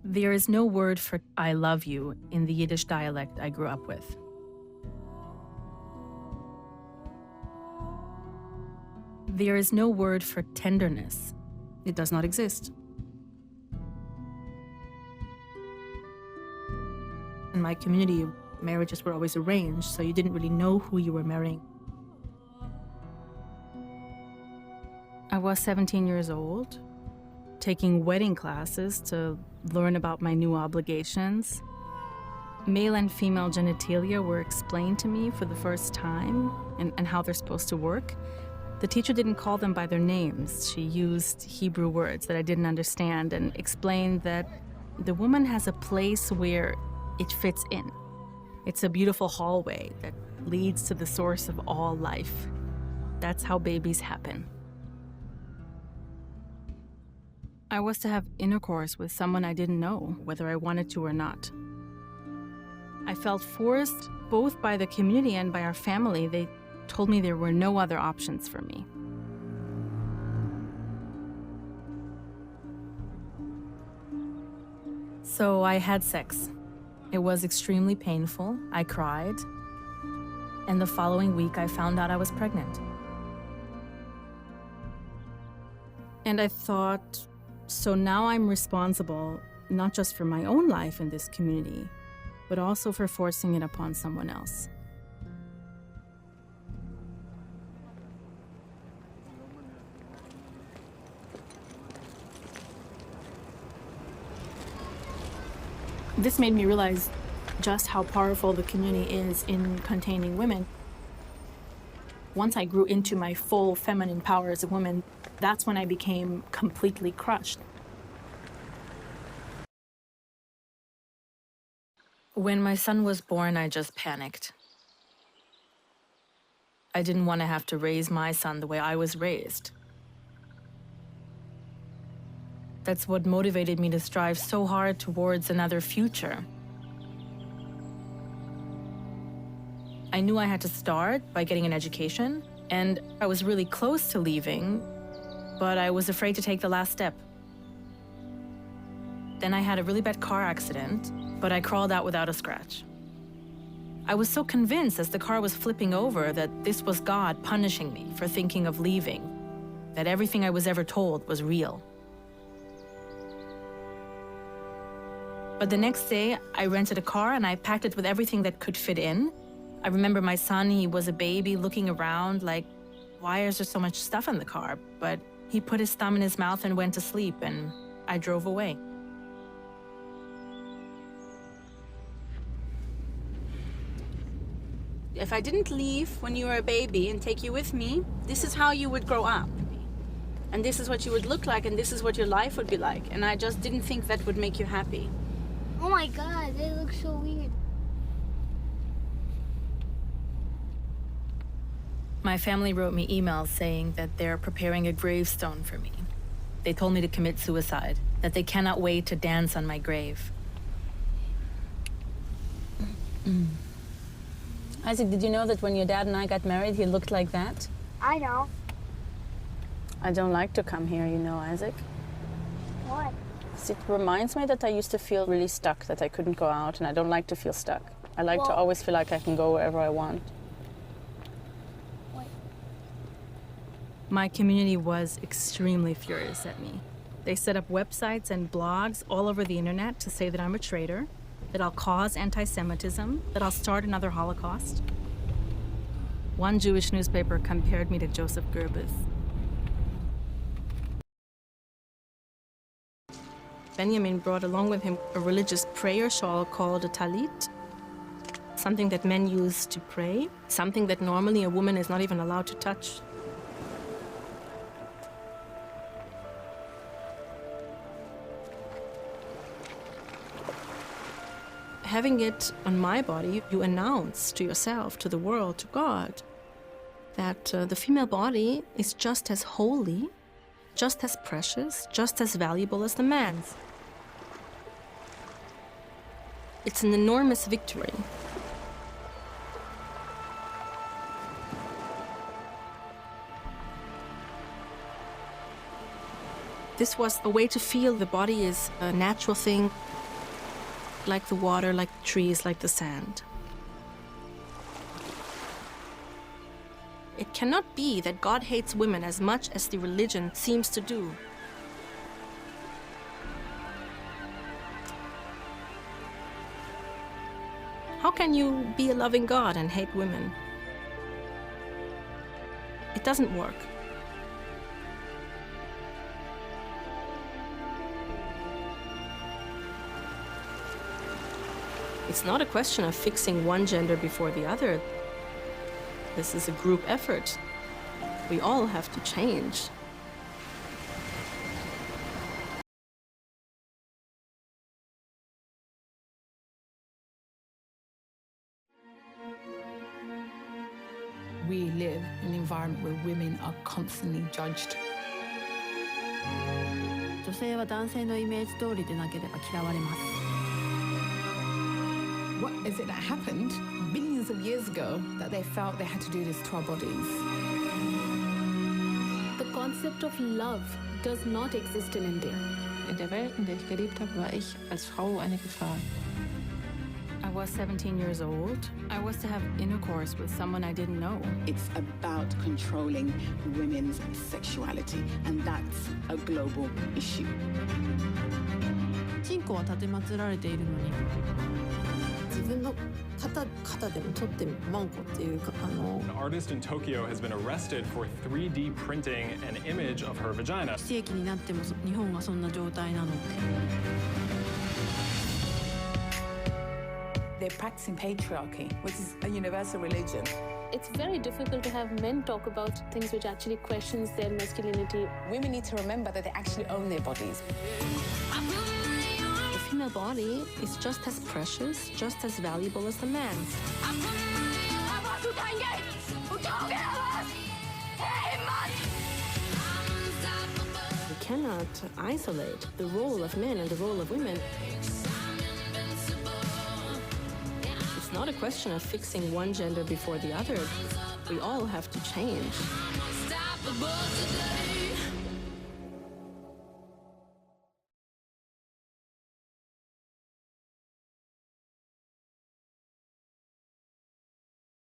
There is no word for I love you in the Yiddish dialect I grew up with. There is no word for tenderness. It does not exist. In my community, marriages were always arranged, so you didn't really know who you were marrying. I was 17 years old, taking wedding classes to learn about my new obligations. Male and female genitalia were explained to me for the first time and how they're supposed to work. The teacher didn't call them by their names. She used Hebrew words that I didn't understand and explained that the woman has a place where it fits in. It's a beautiful hallway that leads to the source of all life. That's how babies happen. I was to have intercourse with someone I didn't know, whether I wanted to or not. I felt forced both by the community and by our family. They told me there were no other options for me. So I had sex. It was extremely painful. I cried. And the following week, I found out I was pregnant. And I thought, so now I'm responsible, not just for my own life in this community, but also for forcing it upon someone else. This made me realize just how powerful the community is in containing women. Once I grew into my full feminine power as a woman, that's when I became completely crushed. When my son was born, I just panicked. I didn't want to have to raise my son the way I was raised. That's what motivated me to strive so hard towards another future. I knew I had to start by getting an education, and I was really close to leaving, but I was afraid to take the last step. Then I had a really bad car accident, but I crawled out without a scratch. I was so convinced as the car was flipping over that this was God punishing me for thinking of leaving, that everything I was ever told was real. But the next day, I rented a car and I packed it with everything that could fit in. I remember my son, he was a baby looking around like, why is there so much stuff in the car? But he put his thumb in his mouth and went to sleep, and I drove away. If I didn't leave when you were a baby and take you with me, this is how you would grow up. And this is what you would look like, and this is what your life would be like. And I just didn't think that would make you happy. Oh my God, they look so weird. My family wrote me emails saying that they're preparing a gravestone for me. They told me to commit suicide, that they cannot wait to dance on my grave. Isaac, did you know that when your dad and I got married, he looked like that? I know. I don't like to come here, you know, Isaac. What? It reminds me that I used to feel really stuck, that I couldn't go out, and I don't like to feel stuck. I like to always feel like I can go wherever I want. What? My community was extremely furious at me. They set up websites and blogs all over the internet to say that I'm a traitor, that I'll cause anti-Semitism, that I'll start another Holocaust. One Jewish newspaper compared me to Joseph Goebbels. Benjamin brought along with him a religious prayer shawl called a talit, something that men use to pray, something that normally a woman is not even allowed to touch. Having it on my body, you announce to yourself, to the world, to God, that the female body is just as holy, just as precious, just as valuable as the man's. It's an enormous victory. This was a way to feel the body is a natural thing, like the water, like the trees, like the sand. It cannot be that God hates women as much as the religion seems to do. How can you be a loving God and hate women? It doesn't work. It's not a question of fixing one gender before the other. This is a group effort. We all have to change. We live in an environment where women are constantly judged. 女性は男性のイメージ通りでなければ嫌われます。 What is it that happened billions of years ago that they felt they had to do this to our bodies? The concept of love does not exist in India. In der Welt, in der ich gelebt habe, war ich als Frau eine Gefahr. I was 17 years old. I was to have intercourse with someone I didn't know. It's about controlling women's sexuality, and that's a global issue. チンコは立てまつられているのに自分の肩でも取ってマンコっていうかAn artist in Tokyo has been arrested for 3D printing an image of her vagina. 非正規になっても日本がそんな状態なのって They're practicing patriarchy, which is a universal religion. It's very difficult to have men talk about things which actually questions their masculinity. Women need to remember that they actually own their bodies. The female body is just as precious, just as valuable as the man's. We cannot isolate the role of men and the role of women. It's not a question of fixing one gender before the other. We all have to change.